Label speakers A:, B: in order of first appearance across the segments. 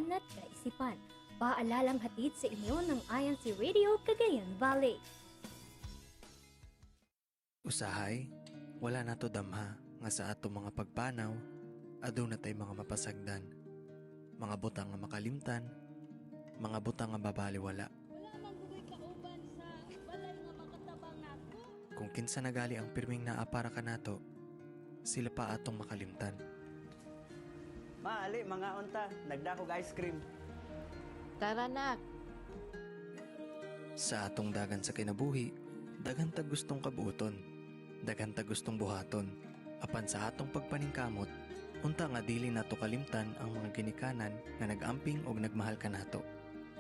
A: kaisipan at kaisipan. Paalalang hatid sa inyo ng INCRadio Cagayan Valley.
B: Usahay, wala na to damha nga sa ato mga pagpanaw, aduna tay mga mapasagdan. Mga butang nga makalimtan, mga butang nga babaliwala.
C: Wala mang hugoy kauban sa balay nga makatabang nato.
B: Kung kinsa nagali ang pirming naa para ka nato, sila pa atong makalimtan.
D: Maali, mga unta, nagdakog ice cream.
C: Tara nak.
B: Sa atong dagan sa kinabuhi, daghan ta gustong kabuoton, daghan ta gustong buhaton. Apan sa atong pagpaningkamot, unta nga dili nato kalimtan ang mga ginikanan nga nagamping og nagmahal ka nato.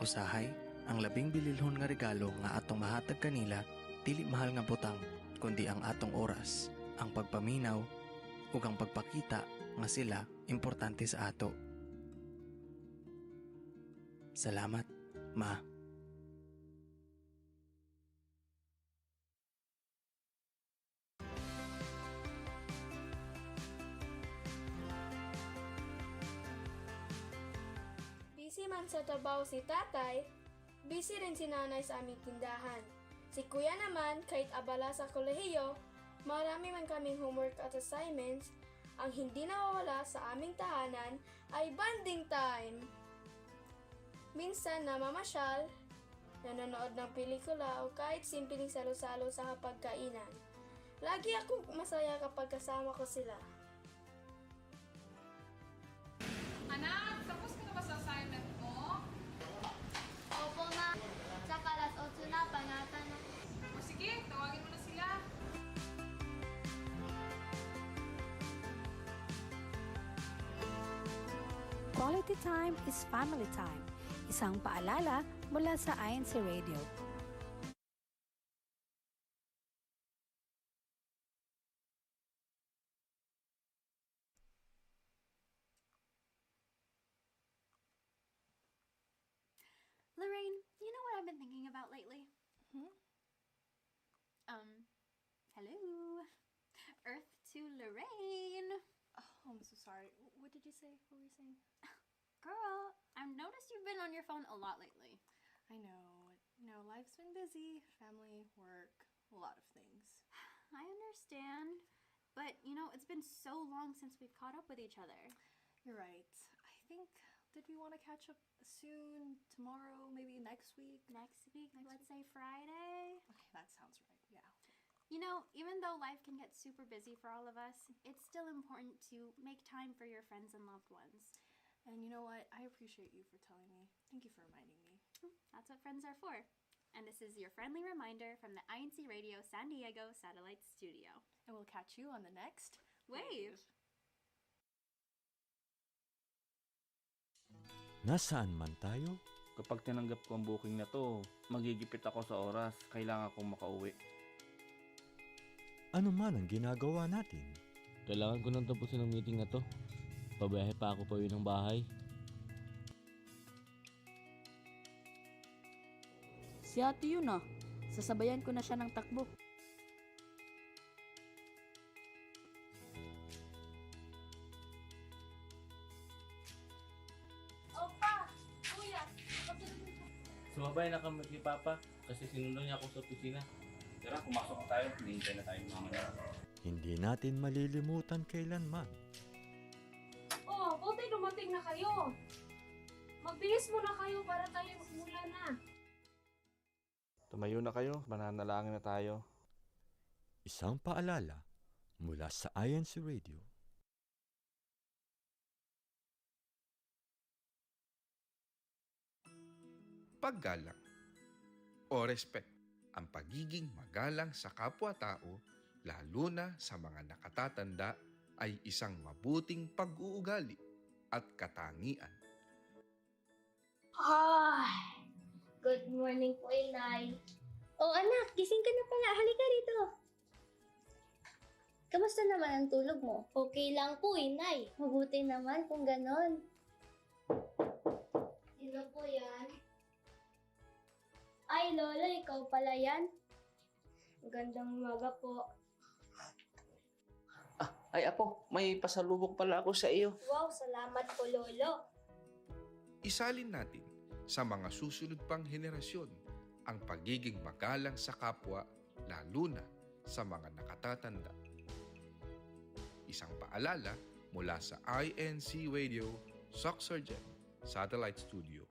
B: Usahay, ang labing bililhon nga regalo nga atong mahatag kanila, dili mahal nga butang, kundi ang atong oras, ang pagpaminaw, ug ang pagpakita nga sila importante sa ato. Salamat, Ma.
E: Busy man sa trabaho si tatay, busy rin si nanay sa aming tindahan. Si kuya naman, kahit abala sa kolehiyo, marami man kaming homework at assignments, ang hindi nawawala sa aming tahanan ay bonding time. Minsan namamasyal, nanonood ng pelikula o kahit simpleng salo-salo sa hapagkainan. Lagi akong masaya kapag kasama ko sila.
F: Anak, tapos ka na ba sa assignment mo?
G: Opo, ma. Tsaka alas 8 na, panatan na.
F: O sige, tawagin mo na sila.
H: Quality time is family time. Isang paalala mula sa INCRadio.
G: Lorraine, you know what I've been thinking about lately? Hello. Earth to Lorraine.
I: Oh, I'm so sorry. What did you say? What were you saying?
G: Girl, I've noticed you've been on your phone a lot lately.
I: I know. Life's been busy. Family, work, a lot of things.
G: I understand. But, it's been so long since we've caught up with each other.
I: You're right. I think, did we want to catch up soon? Tomorrow? Maybe next week?
G: Next week, let's say Friday.
I: Okay, that sounds right. Yeah.
G: Even though life can get super busy for all of us, it's still important to make time for your friends and loved ones.
I: And you know what? I appreciate you for telling me. Thank you for reminding me.
G: That's what friends are for. And this is your friendly reminder from the INCRadio San Diego Satellite Studio.
I: And we'll catch you on the next
G: Wave!
J: Nasaan man tayo?
K: Kapag tinanggap ko ang booking na to, magigipit ako sa oras. Kailangan kong makauwi.
J: Ano man ang ginagawa natin?
K: Kailangan ko nang tapusin ang meeting na to. Pabiyahe pa ako pauwi ng bahay.
C: Si ate yun ah. Sasabayan ko na siya ng takbo.
E: Opa! Kuya!
K: Sumabay na kami ni Papa kasi sinundan niya ako sa opisina. Tara, pumasok na tayo. Hinihintay na tayo mga.
J: Hindi natin malilimutan kailanman.
E: Oh, buti dumating na kayo. Magbihis muna kayo para tayo magmula na.
K: Tumayo na kayo. Mananalangin na tayo.
J: Isang paalala mula sa INCRadio.
L: Paggalang o respect, ang pagiging magalang sa kapwa-tao, lalo na sa mga nakatatanda, ay isang mabuting pag-uugali at katangian.
G: Ay! Good morning po, Inay.
E: Oh anak, gising ka na pala. Halika rito.
G: Kamusta naman ang tulog mo?
E: Okay lang po, Inay.
G: Mabuti naman kung ganon.
E: Sino po yan? Ay, Lola, ikaw pala yan? Magandang umaga po.
D: Ay, apo, may pasalubok pala ako sa iyo.
E: Wow, salamat po, Lolo.
L: Isalin natin sa mga susunod pang henerasyon ang pagiging magalang sa kapwa, lalo na sa mga nakatatanda. Isang paalala mula sa INCRadio, Soxargen Satellite Studio.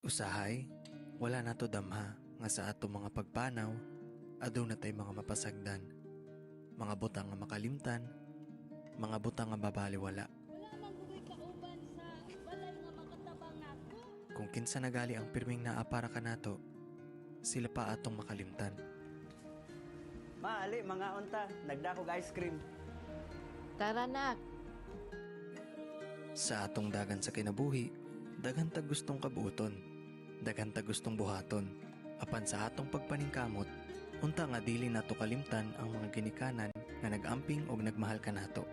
B: Usahay, wala na to damha nga sa ato mga pagpanaw, adaw na tay mga mapasagdan, mga butang nga makalimtan, mga butang nga babaliwala.
C: Wala man bugoy kauban sa balay nga makatabang nako.
B: Kung kinsa nagali ang pirming naa para ka nato, sila pa atong makalimtan.
D: Maali, mga unta, nagdakog ice cream.
M: Tara nak.
B: Sa atong dagan sa kinabuhi, daghan ta gustong kabuoton, daghan ta gustong buhaton, apan sa atong pagpaningkamot, unta nga dili nato kalimtan ang mga ginikanan nga nagamping og nagmahal kanato.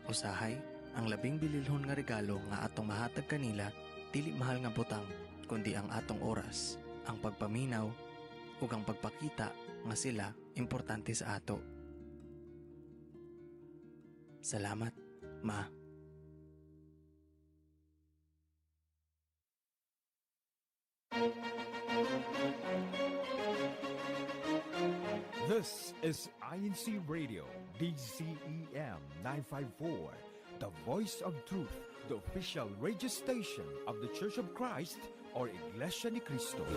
B: Usahay, ang labing bililhon nga regalo nga atong mahatag kanila, dili mahal nga butang, kundi ang atong oras, ang pagpaminaw, ug ang pagpakita nga sila importante sa ato. Salamat, Ma.
N: This is INCRadio, DCEM 954, the voice of truth, the official radio station of the Church of Christ or Iglesianicristo.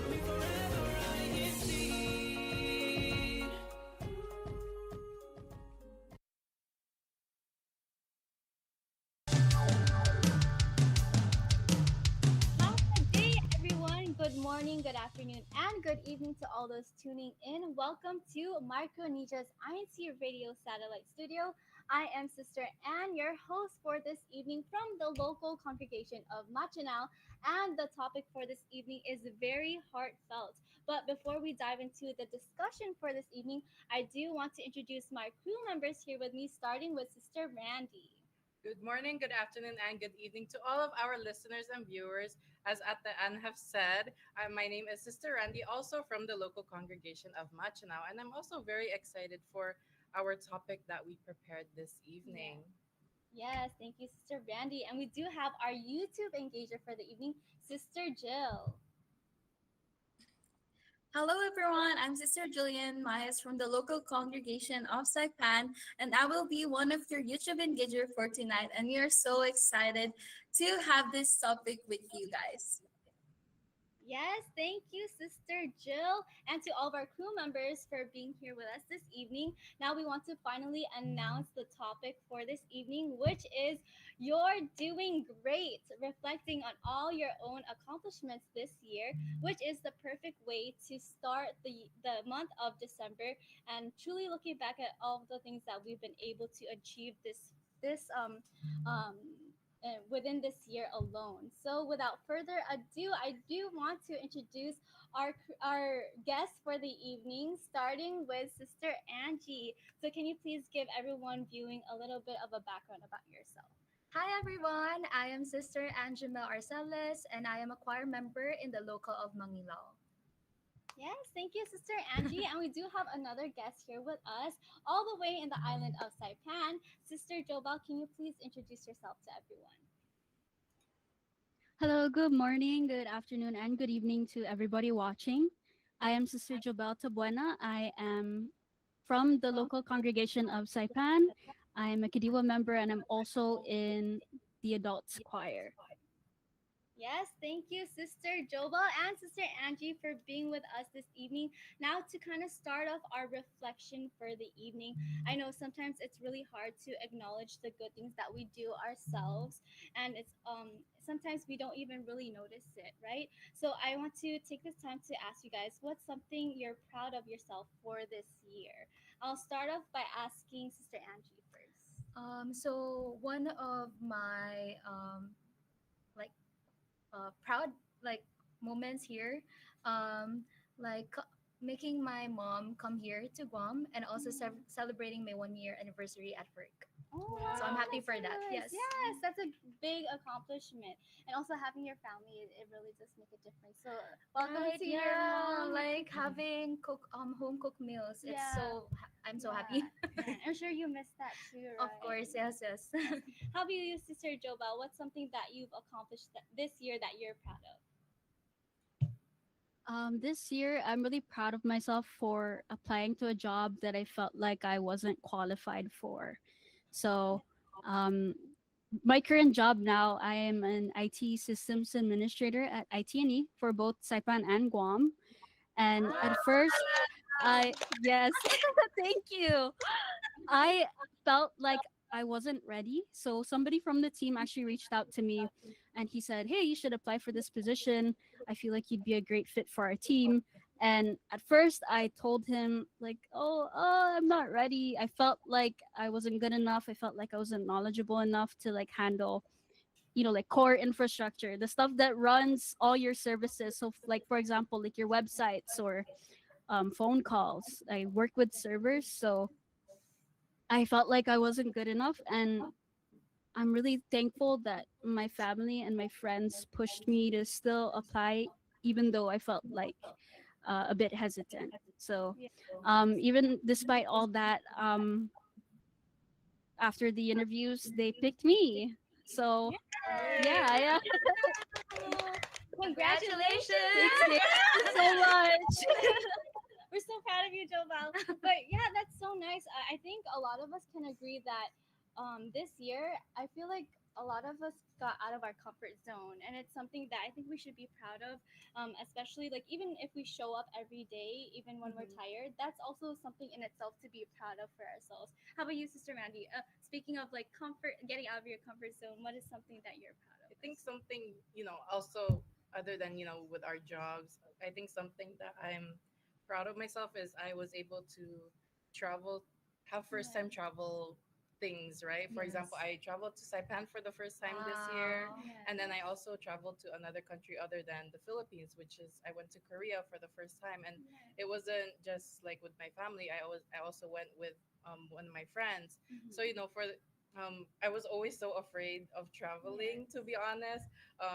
O: Good morning, good afternoon, and good evening to all those tuning in. Welcome to Micronesia's INCRadio Satellite Studio. I am Sister Anne, your host for this evening from the local congregation of Machinao, and the topic for this evening is very heartfelt. But before we dive into the discussion for this evening, I do want to introduce my crew members here with me, starting with Sister Randy.
F: Good morning, good afternoon, and good evening to all of our listeners and viewers. As Ate Ann have said, my name is Sister Randy, also from the local congregation of Machinao, and I'm also very excited for our topic that we prepared this evening.
O: Yes, thank you, Sister Randy. And we do have our YouTube engager for the evening, Sister Jill.
P: Hello everyone, I'm Sister Julian Myers from the local congregation of Saipan, and I will be one of your YouTube engager for tonight, and we are so excited to have this topic with you guys.
O: Yes, thank you, Sister Jill, and to all of our crew members for being here with us this evening. Now we want to finally announce the topic for this evening, which is You're Doing Great, reflecting on all your own accomplishments this year, which is the perfect way to start the month of December and truly looking back at all of the things that we've been able to achieve within this year alone. So without further ado, I do want to introduce our guest for the evening, starting with Sister Angie. So can you please give everyone viewing a little bit of a background about yourself?
Q: Hi everyone, I am Sister Angela Arceles and I am a choir member in the local of Mangilao.
O: Yes, thank you, Sister Angie. And we do have another guest here with us, all the way in the island of Saipan. Sister Jobal, can you please introduce yourself to everyone?
R: Hello, good morning, good afternoon, and good evening to everybody watching. I am Sister Jobel Tabuena. I am from the local congregation of Saipan. I am a Kadiwa member and I'm also in the adults choir.
O: Yes, thank you, Sister Jobel and Sister Angie, for being with us this evening. Now, to kind of start off our reflection for the evening, I know sometimes it's really hard to acknowledge the good things that we do ourselves, and it's sometimes we don't even really notice it, right? So I want to take this time to ask you guys, what's something you're proud of yourself for this year? I'll start off by asking Sister Angie first.
Q: So one of my proud moments here, making my mom come here to Guam and also celebrating my 1 year anniversary at work.
O: Oh,
Q: So I'm
O: wow,
Q: happy
O: that's
Q: for
O: so
Q: that.
O: nice.
Q: Yes.
O: Yes, that's a big accomplishment. And also having your family, it really does make a difference. So welcome
Q: Right,
O: to your
Q: yeah,
O: mom.
Q: like having home cooked meals. It's
O: Yeah.
Q: so I'm so happy.
O: Yeah, I'm sure you miss that too, right?
Q: Of course, yes, yes.
O: How about you, Sister Jobel? What's something that you've accomplished this year that you're proud of?
R: This year, I'm really proud of myself for applying to a job that I felt like I wasn't qualified for. So, um, my current job now, I am an IT systems administrator at IT&E for both Saipan and Guam. And at first, yes, thank you. I felt like I wasn't ready. So somebody from the team actually reached out to me and he said, "Hey, you should apply for this position. I feel like you'd be a great fit for our team." And at first I told him like, "Oh, I'm not ready." I felt like I wasn't good enough. I felt like I wasn't knowledgeable enough to like handle like core infrastructure, the stuff that runs all your services. So like for example, like your websites or phone calls. I work with servers, so I felt like I wasn't good enough, and I'm really thankful that my family and my friends pushed me to still apply, even though I felt like a bit hesitant. So, even despite all that, after the interviews, they picked me. So, yeah.
O: Congratulations!
R: Thank you so much.
O: We're so proud of you, Jobel. But yeah, that's so nice. I think a lot of us can agree that this year, I feel like a lot of us got out of our comfort zone, and it's something that I think we should be proud of. Especially like even if we show up every day, even when we're tired, that's also something in itself to be proud of for ourselves. How about you, Sister Mandy? Speaking of like comfort, getting out of your comfort zone, what is something that you're proud of?
F: I think something, also other than, with our jobs, I think something that I'm proud of myself is I was able to travel, have first time travel things, right? For example,
Q: Yes.
F: I traveled to Saipan for the first time this year,
Q: Wow.
F: and then I also traveled to another country other than the Philippines, which is I went to Korea for the first time, and it wasn't just like with my family. I also went with one of my friends. So I was always so afraid of traveling, to be honest,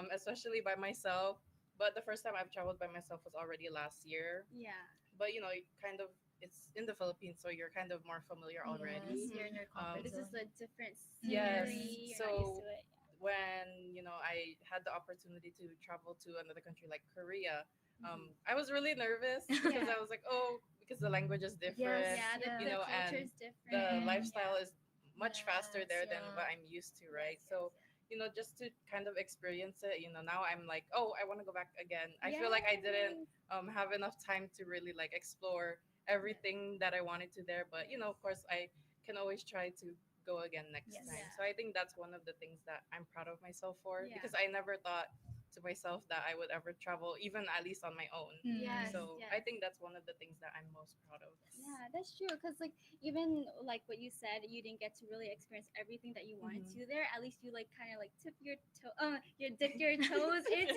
F: especially by myself. But the first time I've traveled by myself was already last year.
O: Yeah.
F: But it kind of it's in the Philippines, so you're kind of more familiar already.
Q: Yes, you're in your comfort
O: This is
Q: zone.
O: a different
F: Yes.
O: scenery. You're not used
F: So
O: to it.
F: when I had the opportunity to travel to another country like Korea, I was really nervous because I was like, oh, because the language is different,
O: Yeah, the culture
F: and
O: is different.
F: the lifestyle is much faster there than
Q: yeah.
F: what I'm used to, right? So just to kind of experience it, now I'm like, oh, I want to go back again. I feel like I didn't have enough time to really like explore everything that I wanted to there, but of course, I can always try to go again next time. So I think that's one of the things that I'm proud of myself for,
O: Yeah.
F: because I never thought to myself that I would ever travel, even at least on my own.
O: Yes,
F: So
O: yes.
F: I think that's one of the things that I'm most proud of.
O: Yeah, that's true. Because like even like what you said, you didn't get to really experience everything that you wanted to there. At least you like kind of like dip your toes into
F: Dip your toes
O: into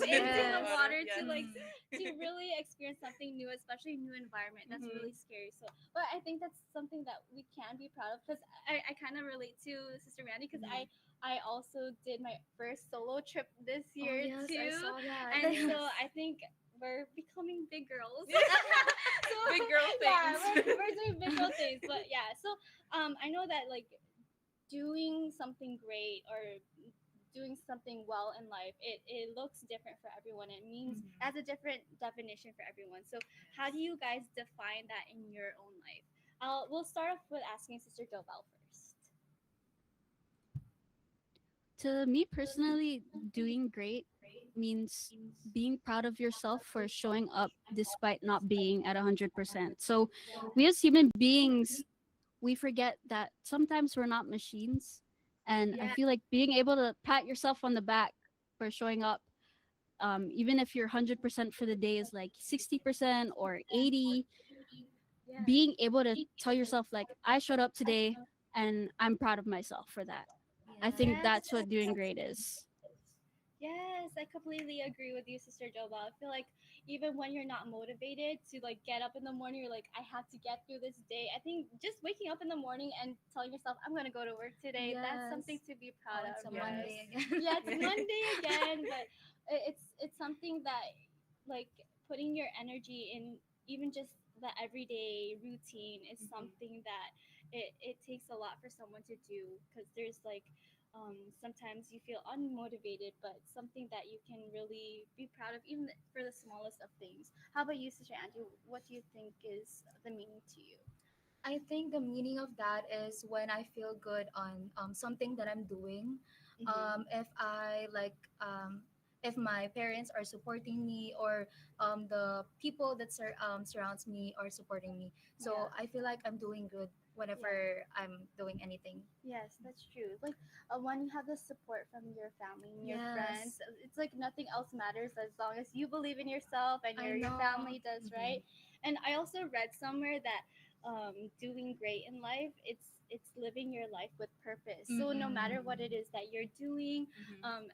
F: into
O: the
F: the
O: water
F: water,
O: to
F: yes.
O: like to really experience something new, especially new environment. That's really scary. So, but I think that's something that we can be proud of because I kind of relate to Sister Mandy because I also did my first solo trip this year
Q: yes,
O: too.
Q: I saw that.
O: And
Q: Yes.
O: so I think we're becoming big girls.
F: Big girl
O: Yeah,
F: things.
O: we're doing big girl things. But yeah, so I know that like doing something great or doing something well in life, it looks different for everyone. It means has a different definition for everyone. So how do you guys define that in your own life? We'll start off with asking Sister Jobel first.
R: To me personally, doing great means being proud of yourself for showing up despite not being at 100%. So, we as human beings, we forget that sometimes we're not machines. And I feel like being able to pat yourself on the back for showing up, even if you're 100% for the day is like 60% or 80, being able to tell yourself, like, I showed up today and I'm proud of myself for that. I think that's what doing great is.
O: Yes, Yes, I completely agree with you, Sister Joba. I feel like even when you're not motivated to like get up in the morning, you're like, I have to get through this day. I think just waking up in the morning and telling yourself, I'm gonna go to work today, that's something to be proud
Q: It's
O: of.
Q: a Monday again.
O: Yeah, it's Monday again, but it's something that like putting your energy in even just the everyday routine is something that it takes a lot for someone to do because there's like sometimes you feel unmotivated, but something that you can really be proud of, even for the smallest of things. How about you, Sister Angie? What do you think is the meaning to you?
Q: I think the meaning of that is when I feel good on something that I'm doing. If I like, if my parents are supporting me, or the people that surrounds me are supporting me. So I feel like I'm doing good whenever I'm doing anything.
O: Yes, that's true. Like when you have the support from your family and your
Q: Yes.
O: friends, it's like nothing else matters as long as you believe in yourself and
Q: I
O: your
Q: know.
O: family does, right? And I also read somewhere that doing great in life, it's living your life with purpose. So no matter what it is that you're doing,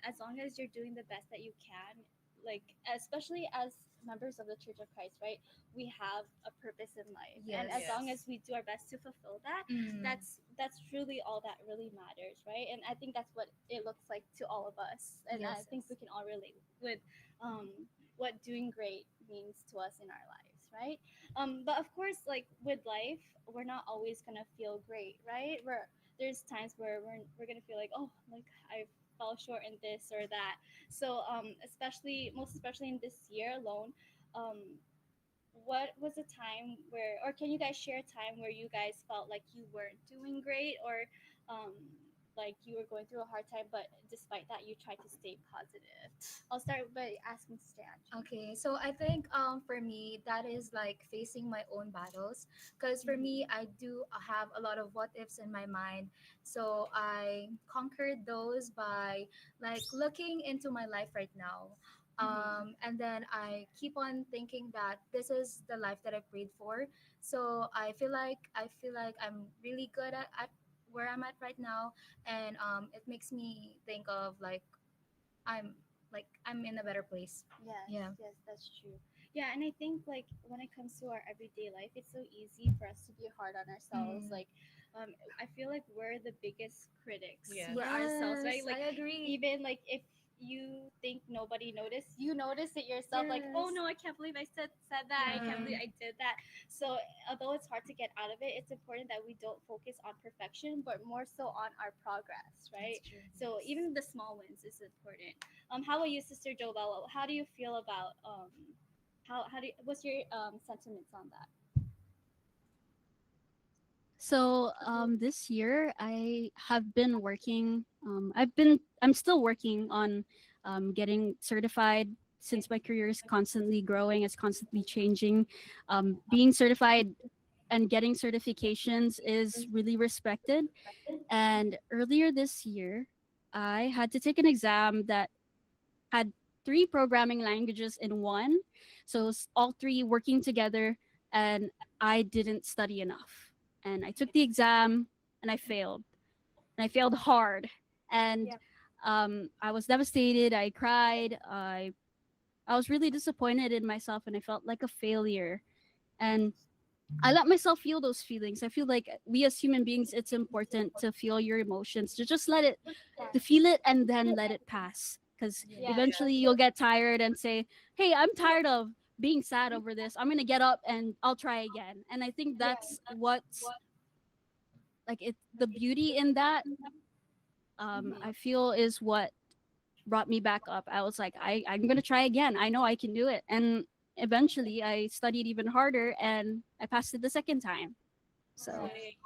O: as long as you're doing the best that you can, like especially as members of the Church of Christ, right? We have a purpose in life, and as long as we do our best to fulfill that, that's truly all that really matters, right? And I think that's what it looks like to all of us, and I think we can all relate with what doing great means to us in our lives, right? But of course, like with life, we're not always gonna feel great, right? There's times where we're gonna feel like, oh, like I fell short in this or that. So most especially in this year alone, um, what was a time where, or can you guys share a time where you guys felt like you weren't doing great, or like you were going through a hard time, but despite that, you tried to stay positive? I'll start by asking Stan.
Q: Okay, so I think for me that is like facing my own battles, because for me I do have a lot of what ifs in my mind. So I conquered those by like looking into my life right now. And then I keep on thinking that this is the life that I prayed for. So I feel like I'm really good at where I'm at right now, and it makes me think of like I'm I'm in a better place.
O: Yes,
Q: Yeah.
O: yes, that's true. Yeah, and I think like when it comes to our everyday life, it's so easy for us to be hard on ourselves. Like, I feel like we're the biggest critics
F: Yes.
O: for ourselves, right?
Q: Yes,
O: Like,
Q: I agree.
O: even like if you think nobody noticed, you notice it yourself. Like, oh
Q: Yes.
O: no, I can't believe I said that. I can't believe I did that. So although it's hard to get out of it, it's important that we don't focus on perfection, but more so on our progress, right? So even the small wins is important. How about you, Sister Jobel? How do you feel about how do you, what's your sentiments on that?
R: So this year I have been working. I'm still working on getting certified, since my career is constantly growing, it's constantly changing. Being certified and getting certifications is really respected. And earlier this year, I had to take an exam that had three programming languages in one. So all three working together, and I didn't study enough. And I took the exam and I failed. And I failed hard. And I was devastated. I cried. I was really disappointed in myself, and I felt like a failure. And I let myself feel those feelings. I feel like we as human beings, it's important to feel your emotions, to just let it, to feel it and then let it pass. Because eventually you'll get tired and say, hey, I'm tired of being sad over this. I'm going to get up and I'll try again. And I think that's what's like the beauty in that, I feel is what brought me back up. I was like, I'm going to try again. I know I can do it. And eventually I studied even harder and I passed it the second time. So,
F: Yay.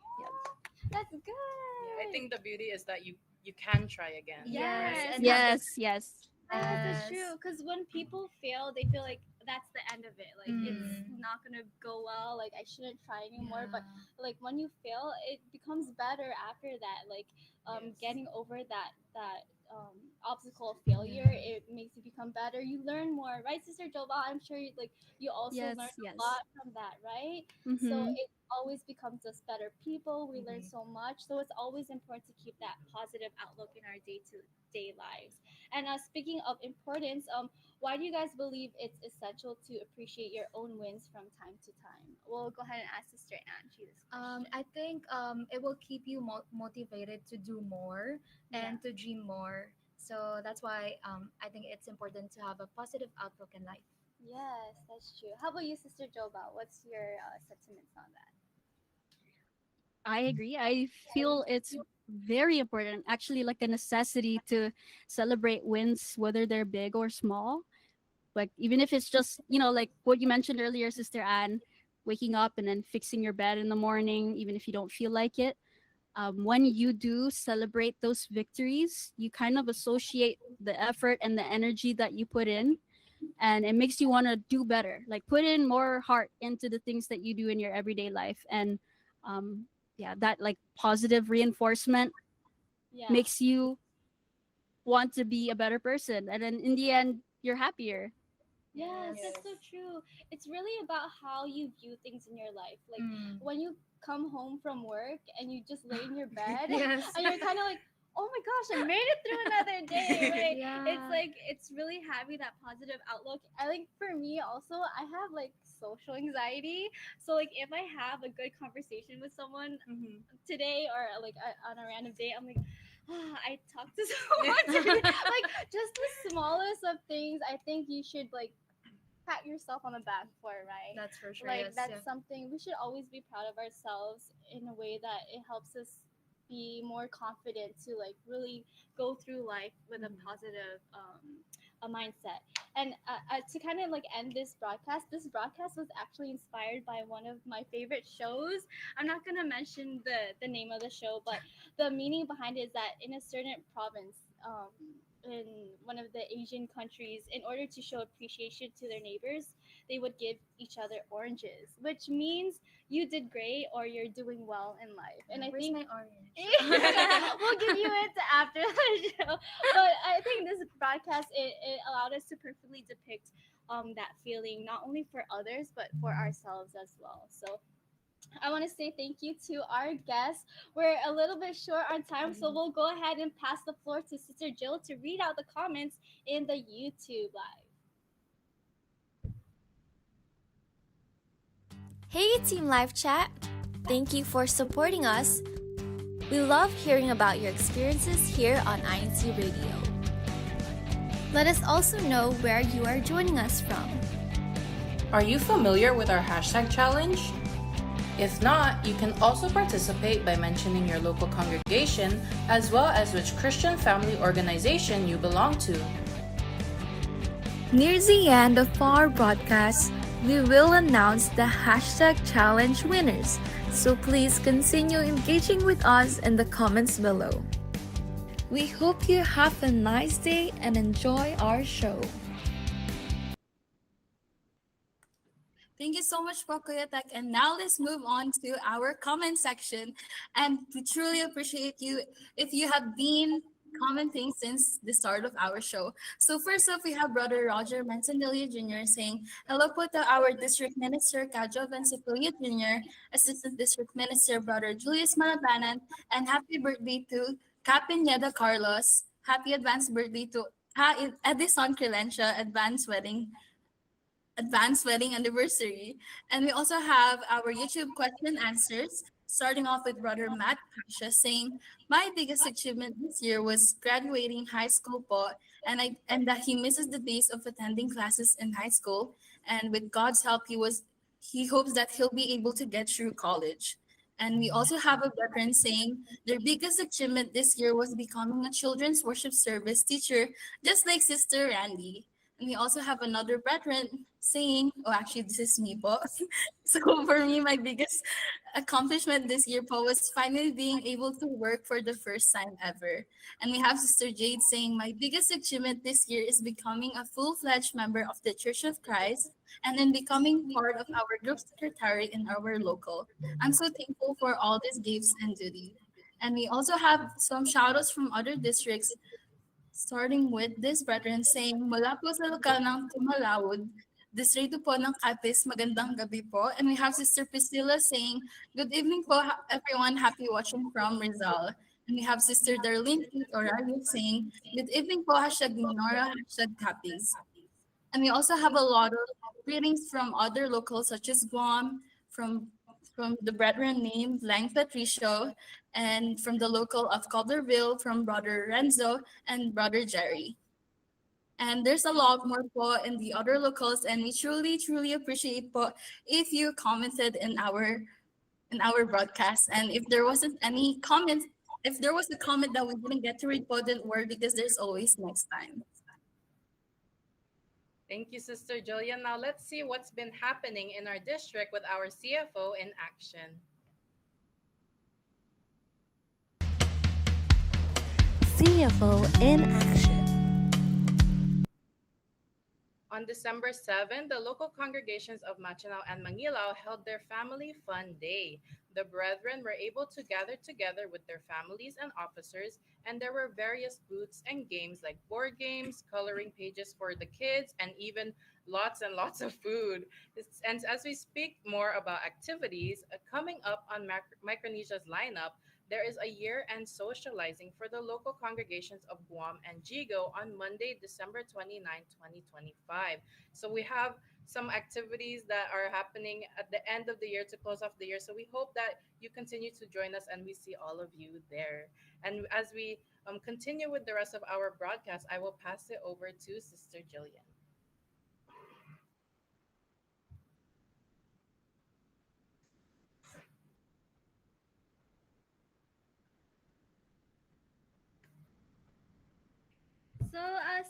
O: That's good.
F: Yeah, I think the beauty is that you can try again.
O: Yes,
F: right?
O: and
R: yes.
O: yes, that's true. Because when people fail, they feel like that's the end of it. Like it's not gonna go well. Like I shouldn't try anymore. But like when you fail, it becomes better after that. Like getting over that obstacle of failure, it makes you become better. You learn more, right, Sister Joba? I'm sure you also learned a lot from that, right? So
R: Mhm.
O: always becomes us better people. We learn so much. So it's always important to keep that positive outlook in our day to day lives. And speaking of importance, why do you guys believe it's essential to appreciate your own wins from time to time? We'll go ahead and ask Sister Angie this question.
Q: I think it will keep you motivated to do more and to dream more. So that's why I think it's important to have a positive outlook in life.
O: Yes, that's true. How about you, Sister Joba? What's your sentiments on that?
R: I agree. I feel it's very important, actually, like a necessity to celebrate wins, whether they're big or small. Like, even if it's just, like what you mentioned earlier, Sister Anne, waking up and then fixing your bed in the morning, even if you don't feel like it. When you do celebrate those victories, you kind of associate the effort and the energy that you put in, and it makes you want to do better, like put in more heart into the things that you do in your everyday life. And um, yeah, that like positive reinforcement
O: Yeah.
R: makes you want to be a better person, and then in the end you're happier.
O: Yes, that's so true. It's really about how you view things in your life. Like when you come home from work and you just lay in your bed
Q: Yes.
O: and you're kind of like, oh my gosh, I made it through another day, right?
Q: Yeah.
O: It's like, it's really having that positive outlook. I think for me also, I have like social anxiety. So like if I have a good conversation with someone today or like on a random day, I'm like, I talked to someone today. Like just the smallest of things, I think you should like pat yourself on the back for, right?
Q: That's for sure.
O: Like
Q: Yes,
O: that's
Q: yeah.
O: something we should always be proud of ourselves in a way that it helps us be more confident to like really go through life with a positive a mindset. And to kind of like end this broadcast was actually inspired by one of my favorite shows. I'm not gonna mention the name of the show, but the meaning behind it is that in a certain province, in one of the Asian countries, in order to show appreciation to their neighbors, they would give each other oranges, which means you did great or you're doing well in life. And I
Q: Where's
O: think
Q: my orange?
O: we'll give you it after the show. But I think this broadcast it allowed us to perfectly depict that feeling not only for others but for ourselves as well. So I want to say thank you to our guests. We're a little bit short on time, so we'll go ahead and pass the floor to Sister Jill to read out the comments in the YouTube live.
S: Hey Team Live Chat! Thank you for supporting us. We love hearing about your experiences here on INCRadio. Let us also know where you are joining us from.
F: Are you familiar with our hashtag challenge? If not, you can also participate by mentioning your local congregation as well as which Christian family organization you belong to.
S: Near the end of our broadcast, we will announce the hashtag challenge winners, so please continue engaging with us in the comments below. We hope you have a nice day and enjoy our show.
P: Thank you so much, Kuya Tek. And now let's move on to our comment section. And we truly appreciate you if you have been commenting since the start of our show. So first up, we have Brother Roger Manzanilla Jr. saying, hello po to our District Minister Kadjo Vencipulia Jr., Assistant District Minister Brother Julius Malabanan, and happy birthday to Capineda Carlos. Happy advanced birthday to Edison Crelentia, advanced wedding anniversary. And we also have our YouTube question and answers, starting off with Brother Matt Pasha saying, my biggest achievement this year was graduating high school po, and that he misses the days of attending classes in high school. And with God's help, he hopes that he'll be able to get through college. And we also have a veteran saying their biggest achievement this year was becoming a children's worship service teacher, just like Sister Randy. And we also have another veteran saying, oh, actually, this is me po. So for me, my biggest accomplishment this year po was finally being able to work for the first time ever. And we have Sister Jade saying, my biggest achievement this year is becoming a full-fledged member of the Church of Christ and then becoming part of our group secretary in our local. I'm so thankful for all these gifts and duty. And we also have some shout-outs from other districts, starting with this brethren saying, mula po sa lokal ng Tumalawod, Distrito po ng Capiz, magandang gabi po. And we have Sister Priscilla saying, good evening po everyone, happy watching from Rizal. And we have Sister Darlene Orario saying, good evening po, hashtag Nora, hashtag Capiz. And we also have a lot of greetings from other locals such as Guam, from the brethren named Lang Patricio, and from the local of Calderville, from Brother Renzo and Brother Jerry. And there's a lot more po in the other locals, and we truly, truly appreciate po if you commented in our broadcast. And if there wasn't any comments, if there was a comment that we didn't get to read po, don't worry because there's always next time.
F: Thank you, Sister Julia. Now let's see what's been happening in our district with our CFO in action.
T: CFO in action.
F: On December 7, the local congregations of Machinao and Mangilao held their Family Fun Day. The brethren were able to gather together with their families and officers, and there were various booths and games like board games, coloring pages for the kids, and even lots and lots of food. And as we speak more about activities coming up on Micronesia's lineup, there is a year-end socializing for the local congregations of Guam and Jigo on Monday, December 29, 2025. So we have some activities that are happening at the end of the year to close off the year. So we hope that you continue to join us and we see all of you there. And as we continue with the rest of our broadcast, I will pass it over to Sister Jillian.
O: So,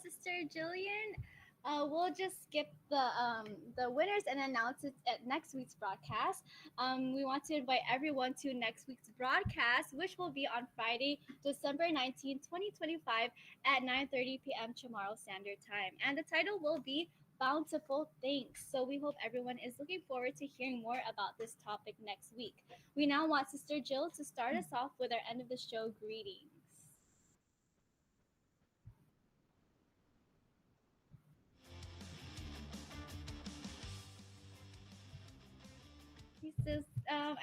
O: Sister Jillian, we'll just skip the winners and announce it at next week's broadcast. We want to invite everyone to next week's broadcast, which will be on Friday, December 19, 2025 at 9:30 p.m. Chamorro Standard Time. And the title will be Bountiful Thanks. So we hope everyone is looking forward to hearing more about this topic next week. We now want Sister Jill to start us off with our end of the show greetings.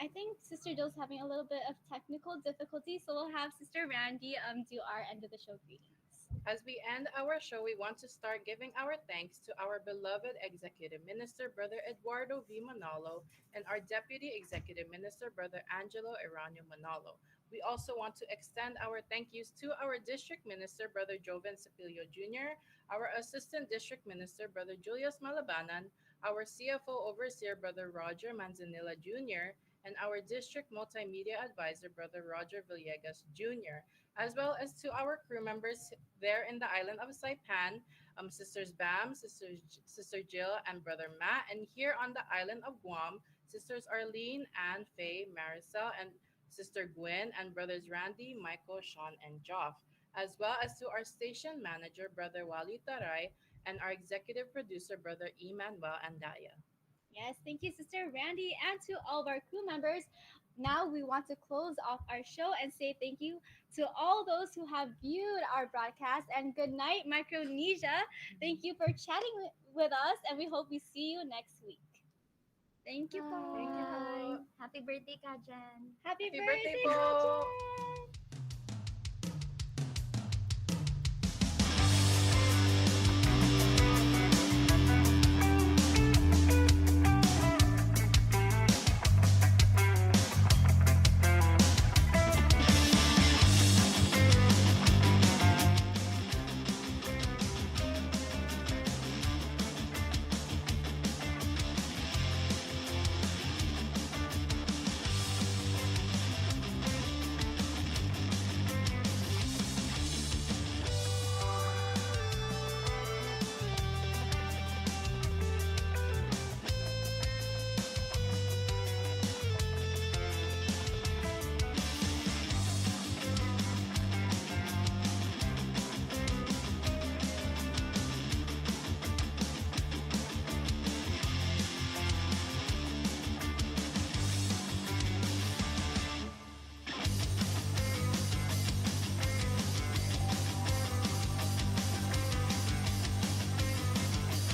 O: I think Sister Jill's having a little bit of technical difficulty, so we'll have Sister Randy do our end of the show greetings.
F: As we end our show, we want to start giving our thanks to our beloved Executive Minister, Brother Eduardo V. Manalo, and our Deputy Executive Minister, Brother Angelo Eranio Manalo. We also want to extend our thank yous to our District Minister, Brother Joven Cepilio Jr., our Assistant District Minister, Brother Julius Malabanan, our CFO Overseer, Brother Roger Manzanilla Jr., and our District Multimedia Advisor, Brother Roger Villegas Jr., as well as to our crew members there in the island of Saipan, Sisters Bam, Sister Jill, and Brother Matt, and here on the island of Guam, Sisters Arlene, Anne, Faye, Maricel, and Sister Gwen, and Brothers Randy, Michael, Sean, and Joff, as well as to our station manager, Brother Wally Taray, and our executive producer, Brother Emmanuel Andaya.
O: Yes, thank you, Sister Randy, and to all of our crew members. Now we want to close off our show and say thank you to all those who have viewed our broadcast, and good night, Micronesia. Thank you for chatting with us, and we hope we see you next week.
Q: Thank you po.
F: Thank you po.
Q: Happy birthday, Kajan.
O: Happy
F: birthday
O: birthday,
F: po.
O: Kajan.